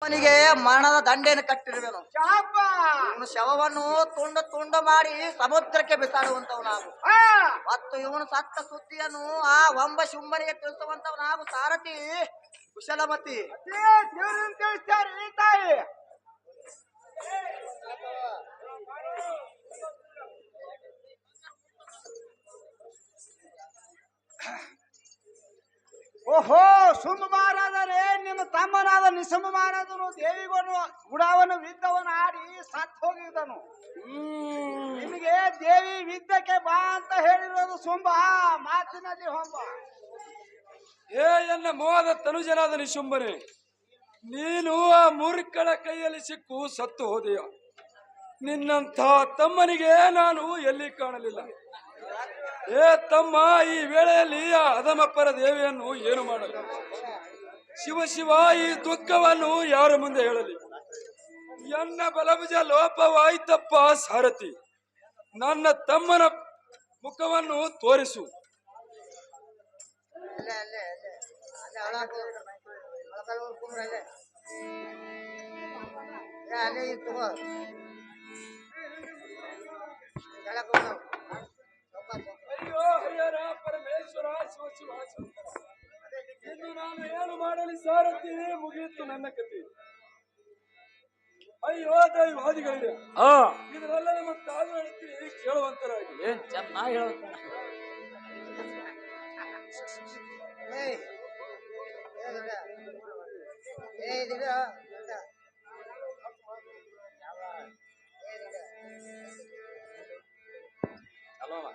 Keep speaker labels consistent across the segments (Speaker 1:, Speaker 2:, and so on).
Speaker 1: ಅವನಿಗೆ ಮರಣದ ದಂಡೆಯನ್ನು ಕಟ್ಟಿರುವೆನು.
Speaker 2: ಶಾಪ
Speaker 1: ಇವನು ಶವವನ್ನು ತುಂಡು ತುಂಡು ಮಾಡಿ ಸಮುದ್ರಕ್ಕೆ ಬಿಸಾಡುವಂತವನಾಗು ಮತ್ತು ಇವನು ಸತ್ತ ಸುದ್ದಿಯನ್ನು ಆ ವಂಬ ಶುಂಭನಿಗೆ ತಿಳಿಸುವಂತವನಾಗು. ಸಾರಥಿ ಕುಶಲಮತಿ
Speaker 2: ದೇವ್ರನ್ನ ತಿಳಿಸ್ತಾರೆ ತಾಯಿ. ಓಹೋ ಸುಮ್ಮ ಮಹಾರಾಜರೇ, ನಿಮ್ಮ ತಮ್ಮನಾದ ನಿಸಮ ಮಹಾರಾಜನು ದೇವಿಗಳನ್ನು ಗುಡಾವನ್ನು ವಿದ್ಯವನ್ನು ಆಡಿ ಸತ್ತು ಹೋಗಿದ್ದನು. ನಿಮಗೆ ದೇವಿ ವಿದ್ಯಕ್ಕೆ ಬಾ ಅಂತ ಹೇಳಿರೋದು ಸುಂಬ, ಮಾತಿನಲ್ಲಿ ಹೊಂಬ.
Speaker 3: ಹೇ ಎನ್ನ ಮೋಹದ ತನುಜನಾದ ನಿಶುಂಭನೆ, ನೀನು ಆ ಮೂರ್ಖಳ ಕೈಯಲ್ಲಿ ಸಿಕ್ಕು ಸತ್ತು ಹೋದೆಯ. ನಿನ್ನಂಥ ತಮ್ಮನಿಗೆ ನಾನು ಎಲ್ಲಿ ಕಾಣಲಿಲ್ಲ. ಏ ತಮ್ಮ, ಈ ವೇಳೆಯಲ್ಲಿ ಆ ಅಧಮಪ್ಪರ ದೇವಿಯನ್ನು ಏನು ಮಾಡಲಿ? ಶಿವ ಶಿವ, ಈ ದುಃಖವನ್ನು ಯಾರ ಮುಂದೆ ಹೇಳಲಿ? ಎನ್ನ ಬಲಭುಜ ಲೋಪವಾಯ್ತಪ್ಪ ಸಾರಥಿ, ನನ್ನ ತಮ್ಮನ ಮುಖವನ್ನು ತೋರಿಸು. ಅಯ್ಯೋ ಹರಿಹರ ಪರಮೇಶ್ವರ ಶಿವ ಶಿವ ಶಂಕರ, ಇನ್ನು ನಾನು ಏನು ಮಾಡಲಿ ಸಾರಥಿ? ಮುಗಿಯಿತು ನನ್ನ ಕತೆ. ಅಯ್ಯೋ ದೈವಾದಿಗಳಿಗೆ ಇದರೆಲ್ಲ ನಮ್ಮ ತಾವು ಹೇಳ್ತೀವಿ ಕೇಳುವಂತರಾಗಿ.
Speaker 4: ಏನ್ ಚೆನ್ನಾಗಿ ಹೇಳ್ತಾನೆ.
Speaker 3: ಅಲ್ವಾ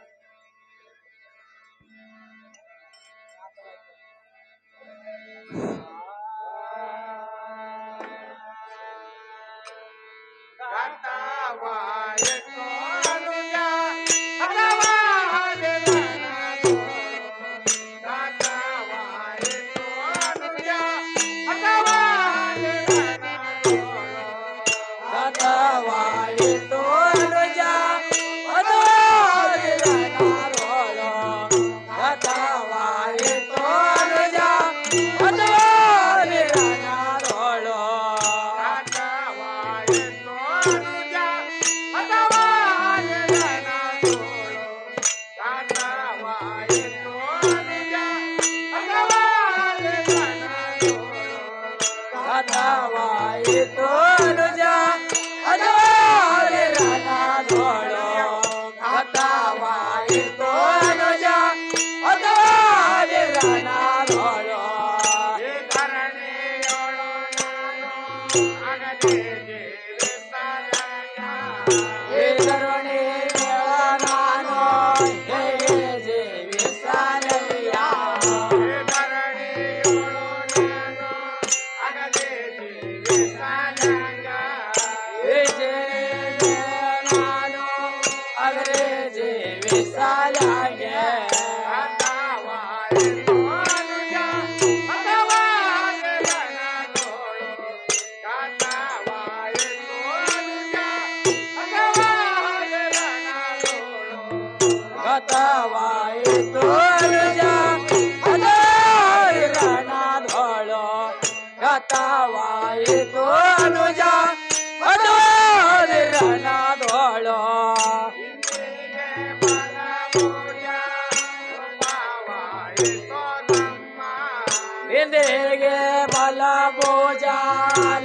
Speaker 4: ಇಂದಿಗೆ ಬಲ ಭೋಜ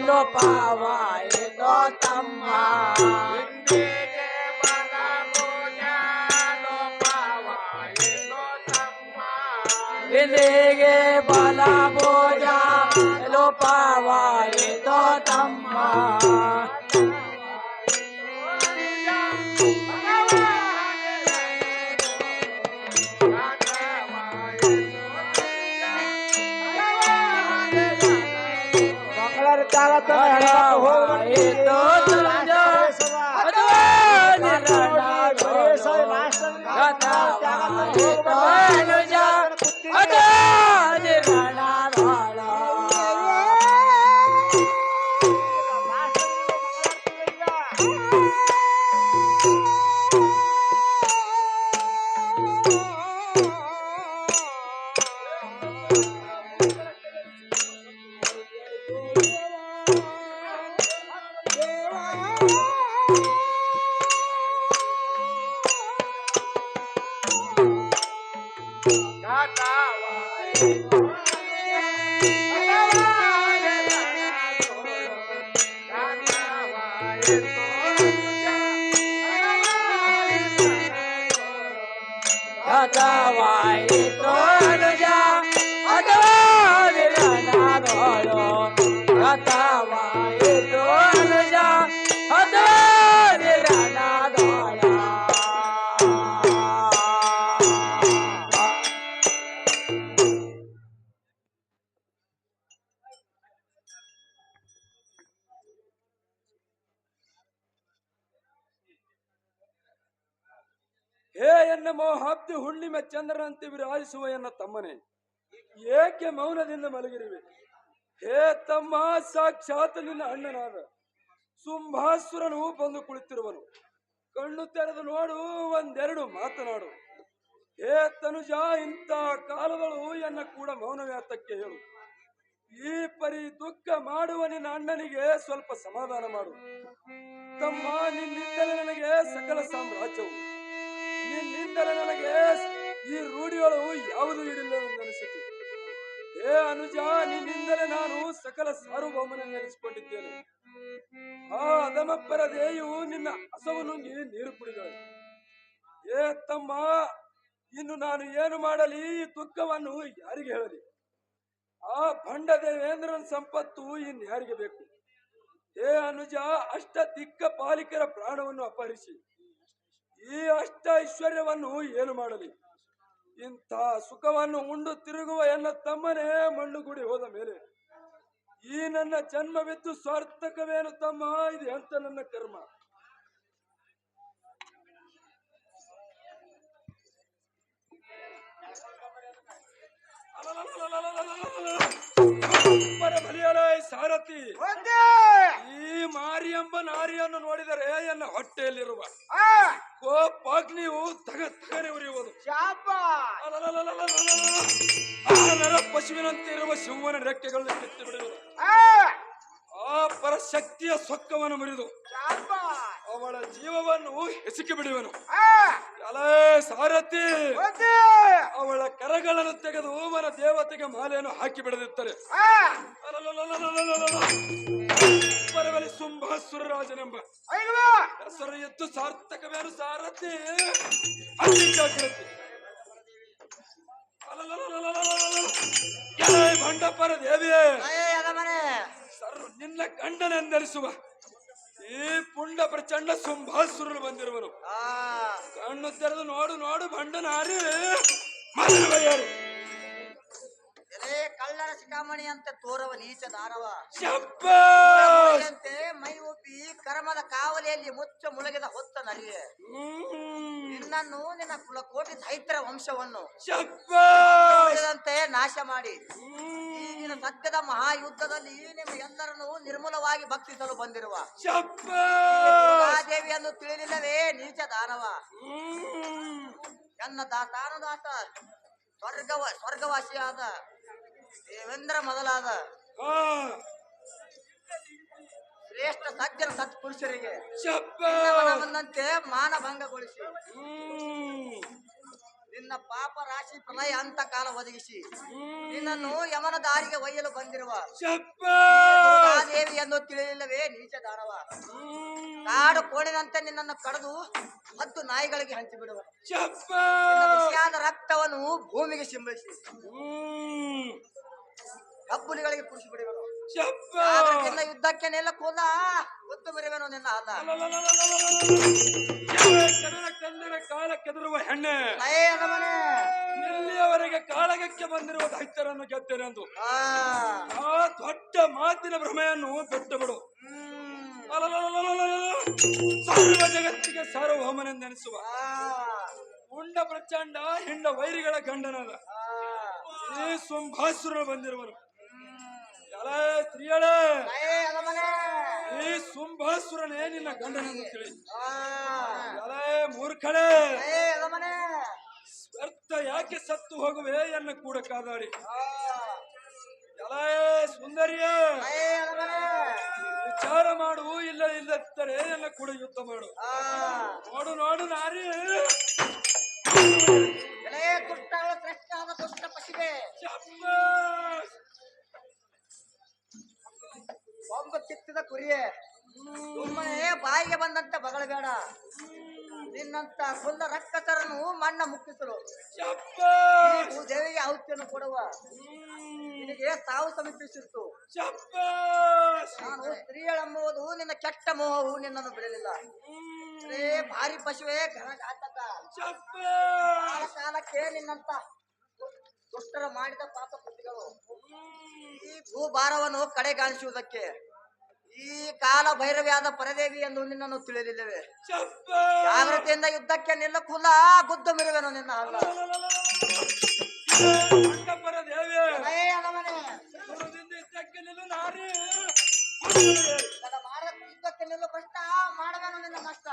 Speaker 4: ಲೋಪವಾಯಿತೋ ತಮ್ಮ. ಇಂದಿಗೆ ಬಲ ಭೋಜ ಲೋಪವಾಯಿತೋ ತಮ್ಮ. ಇಂದಿಗೆ ಬಲ ಭೋಜ ಲೋಪವಾಯಿತೋ ತಮ್ಮ. ರಥವಾಯಿತು ಅನುಜ ಅಥವಾ ವಿರನಾದೋಳು ರಥವಾಯಿತು ಅನುಜ ಅಥವಾ ವಿರನಾದೋಳ
Speaker 3: ಹೇ ಎನ್ನ ಮೋಹಾಬ್ದಿ ಹುಣ್ಣಿಮೆ ಚಂದ್ರನಂತೆ ವಿರಾಜಿಸುವ ಎನ್ನ ತಮ್ಮನೇ, ಏಕೆ ಮೌನದಿಂದ ಮಲಗಿರುವೆ? ಹೇ ತಮ್ಮ, ಸಾಕ್ಷಾತ್ ನಿನ್ನ ಅಣ್ಣನಾದ ಶುಂಭಾಸುರನು ಬಂದು ಕುಳಿತಿರುವನು. ಕಣ್ಣು ತೆರೆದು ನೋಡು, ಒಂದೆರಡು ಮಾತನಾಡು. ಹೇ ತನುಜ, ಇಂಥ ಕಾಲದಳು ಎನ್ನ ಕೂಡ ಮೌನವ್ಯಾತಕ್ಕೆ ಹೇಳು. ಈ ಪರಿ ದುಃಖ ಮಾಡುವ ನಿನ್ನ ಅಣ್ಣನಿಗೆ ಸ್ವಲ್ಪ ಸಮಾಧಾನ ಮಾಡು. ತಮ್ಮ, ನಿನ್ನಿಂದಲೇ ನನಗೆ ಸಕಲ ಸಾಮ್ರಾಜ್ಯವು, ನಿನ್ನಿಂದಲೇ ನನಗೆ ಈ ರೂಢಿಗಳು ಯಾವುದು ಹಿಡಿಲ್ಲವೆಂದನಿಸಿತು. ಹೇ ಅನುಜ, ನಿನ್ನಿಂದಲೇ ನಾನು ಸಕಲ ಸಾರ್ವಭೌಮನೆನಿಸಿಕೊಂಡಿದ್ದೇನೆ. ಆ ಅಧಮಪ್ಪರ ದೇಯು ನಿನ್ನ ಹಸವು ನುಂಗಿ ನೀರು ಕುಡಿದಳು. ಹೇ ತಮ್ಮ, ಇನ್ನು ನಾನು ಏನು ಮಾಡಲಿ? ಈ ದುಃಖವನ್ನು ಯಾರಿಗೆ ಹೇಳಲಿ? ಆ ಭಂಡ ದೇವೇಂದ್ರನ ಸಂಪತ್ತು ಇನ್ಯಾರಿಗೆ ಬೇಕು? ಹೇ ಅನುಜ, ಅಷ್ಟ ದಿಕ್ಕ ಪಾಲಿಕರ ಪ್ರಾಣವನ್ನು ಅಪಹರಿಸಿ ಈ ಅಷ್ಟ ಐಶ್ವರ್ಯವನ್ನು ಏನು ಮಾಡಲಿ? ಇಂಥ ಸುಖವನ್ನು ಉಂಡು ತಿರುಗುವ ಎನ್ನ ತಮ್ಮನೇ ಮಣ್ಣುಗುಡಿ ಹೋದ ಮೇಲೆ ಈ ನನ್ನ ಜನ್ಮವಿದ್ದು ಸಾರ್ಥಕವೇನು ತಮ್ಮ? ಇದು ಎಂತ ನನ್ನ ಕರ್ಮ? ಸಾರಥಿ, ಈ ಮಾರಿಯಂಬ ನಾರಿಯನ್ನು ನೋಡಿದರೆ ಎನ್ನ ಹೊಟ್ಟೆಯಲ್ಲಿರುವ ಕೋಪಾಗ್ನಿಯು ತಗನೆ ಉರಿಯುವುದು. ಪಶುವಿನಂತೆ ಇರುವ ಶಿವನ ರೆಕ್ಕೆಗಳನ್ನು ಕಿತ್ತು ಬಿಡುವುದು. ಆ ಪರಶಕ್ತಿಯ ಸೊಕ್ಕವನ್ನು ಮುರಿದು ಅವಳ ಜೀವವನ್ನು ಎಸಕಿ ಬಿಡುವನು. ಅಲೇ ಸಾರಥಿ, ಅವಳ ಕರಗಳನ್ನು ತೆಗೆದು ಅವನ ದೇವತೆಗೆ ಮಾಲೆಯನ್ನು ಹಾಕಿ ಬಿಡದಿದ್ದರೆ ಬರಬಲಿ ಶುಂಭಾಸುರ ರಾಜನೆಂಬ ಹೆಸರು ಎದ್ದು ಸಾರ್ಥಕವೇನು ಸಾರಥಿ? ಅಲ್ಲಿ ಜಾಗೃತಿ. ಭಂಡಪ್ಪರ ದೇವಿಯೇ, ನಿನ್ನ ಗಂಡನೆಂದರಿಸುವ ಈ ಪುಂಡ ಪ್ರಚಂಡ ಶುಂಭಾಸುರನು ಬಂದಿರುವನು. ಕಣ್ಣು ತೆರೆದು ನೋಡು ನೋಡು ಭಂಡನಾರಿ ಮನೆಯರು
Speaker 1: ಕಳ್ಳರ ಶಿಖಾಮಣಿ ಅಂತ ತೋರವ ನೀಚ ದಾನವ ಅಂತೆ ಮೈ ಒಪ್ಪಿ ಕರ್ಮದ ಕಾವಲಿಯಲ್ಲಿ ಮುಚ್ಚ ಮುಳುಗಿದ ಹೊತ್ತ ನರಿಯೇ, ನಿನ್ನನ್ನು ನಿನ್ನ ಕುಲಕೋಟಿ ದೈತ್ಯ ವಂಶವನ್ನು ನಾಶ ಮಾಡಿ ಈಗಿನ ಸತ್ಯದ ಮಹಾಯುದ್ಧದಲ್ಲಿ ನಿಮ್ಮೆಲ್ಲರನ್ನು ನಿರ್ಮೂಲವಾಗಿ ಭಕ್ಷಿಸಲು ಬಂದಿರುವ ದೇವಿಯನ್ನು ತಿಳಿಲಿಲ್ಲವೇ ನೀಚ ದಾನವ? ಎನ್ನ ದಾತಾನುದಾತ ಸ್ವರ್ಗವಾಸಿಯಾದ ದೇವೇಂದ್ರ ಮೊದಲಾದ ಶ್ರೇಷ್ಠ ಸಜ್ಜನ ಸತ್ಪುರುಷರಿಗೆ ಬಂದಂತೆ ಮಾನಭಂಗಗೊಳಿಸಿ ನಿನ್ನ ಪಾಪ ರಾಶಿ ಪ್ರಳಯ ಅಂತ ಕಾಲ ಒದಗಿಸಿ ನಿನ್ನನ್ನು ಯಮನ ದಾರಿಗೆ ಒಯ್ಯಲು ಬಂದಿರುವ ದೇವಿಯನ್ನು ತಿಳಿಲಿಲ್ಲವೇ ನೀಚ ದಾನವ? ಕಾಡು ಕೋಣಿನಂತೆ ನಿನ್ನನ್ನು ಕಡಿದು ಹತ್ತು ನಾಯಿಗಳಿಗೆ ಹಂಚಿಬಿಡುವ ರಕ್ತವನ್ನು ಭೂಮಿಗೆ ಸಿಂಬಳಿಸಿ ಕಬ್ಬುಲಿಗಳಿಗೆ ಕುಡಿಸಿ ಬಿಡುವನು. ನಿನ್ನ ಯುದ್ಧಕ್ಕೆ ನಿಲ್ಲಕ್ಕೋದ ಗೊತ್ತು ಬರುವೆನು ನಿನ್ನ ಅಲ್ಲ.
Speaker 3: ಕನ್ನಡ ಕಾಲಕ್ಕೆದರುವ ಹೆಣ್ಣೆ,
Speaker 2: ಇಲ್ಲಿಯವರೆಗೆ ಕಾಳಗಕ್ಕೆ ಬಂದಿರುವ ದೈತ್ಯರನ್ನು ಗೆದ್ದೆನೆಂದು ಆ ದೊಡ್ಡ ಮಾತಿನ ಭ್ರಮೆಯನ್ನು ಬಿಟ್ಟು ಬಿಡು. ಸರ್ವ ಜಗತ್ತಿಗೆ ಸಾರ್ವಭೌಮನೆಂದೆನಿಸುವ ಉಂಡ ಪ್ರಚಂಡ ಹಿಂಡ ವೈರಿಗಳ ಗಂಡನದ ಈ ಶುಂಭಾಸುರ ಬಂದಿರುವನು. ಎಲೆ ಸ್ತ್ರೀಯಳೇ, ಈ ಶುಂಭಾಸುರನೇ ನಿನ್ನ ಗಂಡನನ್ನು ತಿಳಿ. ಎಲೆ ಮೂರ್ಖಳೇ, ವ್ಯರ್ಥ ಯಾಕೆ ಸತ್ತು ಹೋಗುವೆ ಎನ್ನ ಕೂಡ ಕಾದಾಡಿ. ಎಲೆ ಸುಂದರಿಯೇ, ವಿಚಾರ ಮಾಡು, ಇಲ್ಲದಿದ್ದರೆ ಎನ್ನ ಕೂಡ ಯುದ್ಧ ಮಾಡು. ನೋಡು ನೋಡು ನಾರಿ,
Speaker 1: ಬೊಂಬ ಕಿತ್ತಿದ ಕುರಿಯೇ, ಸುಮ್ಮನೆ ಬಾಯಿಗೆ ಬಂದಂತೆ ಬಗಳಬೇಡ. ನಿನ್ನಂತ ಕುಲ್ಲ ರಕ್ಕಸರನ್ನು ಮಣ್ಣ ಮುಕ್ಕಿಸಲು
Speaker 3: ಶಬ್ಬಾಷ್!
Speaker 1: ಈ ದೇವಿಗೆ ಔಷಧಿಯನ್ನು ಕೊಡುವ ನಿನಗೆ ಸಾವು ಸಮೀಪಿಸಿತ್ತು.
Speaker 3: ಶಬ್ಬಾಷ್!
Speaker 1: ನಾನು ಸ್ತ್ರೀಯಳೆಂಬುದು ನಿನ್ನ ಕೆಟ್ಟ ಮೋಹವು ನಿನ್ನನ್ನು ಬಿಡಲಿಲ್ಲ. ರೇ ಭಾರಿ ಪಶುವೆ ಘನಘಾತಕ. ಕಾಲ ಕಾಲಕ್ಕೆ ನಿನ್ನಂತ ದುಷ್ಟರ ಮಾಡಿದ ಪಾಪ ಕೃತಿಗಳು ಈ ಭೂಭಾರವನ್ನು ಕಡೆಗಾಣಿಸುವುದಕ್ಕೆ ಈ ಕಾಲ ಭೈರವಿಯಾದ ಪರದೇವಿ ಎಂದು ನಿನ್ನನ್ನು ತಿಳಿಯಲಿಲ್ಲವೇ?
Speaker 3: ಶಬ್ಬಾಷ್!
Speaker 1: ಜಾಗ್ರತೆಯಿಂದ ಯುದ್ಧಕ್ಕೆ ನಿಲ್ಲ ಕುಲ ಗುದ್ದು ಮಿರುವೆನು ನಿನ್ನ ಹಲ್ಲ.
Speaker 3: ಮಂಟಪರ ದೇವಿ
Speaker 1: ಅದೇ ಅಲವನೇ.
Speaker 3: ಗುರುದಿಂದ ಇದ್ದಕ್ಕೆ ನಿಲ್ಲು ನಾರಿ.
Speaker 1: ನನ್ನ ಮಾರಕ ಯುದ್ಧಕ್ಕೆ ನಿಲ್ಲು ಕಷ್ಟ ಮಾಡುವೆನು ನಿನ್ನ ಕಷ್ಟ.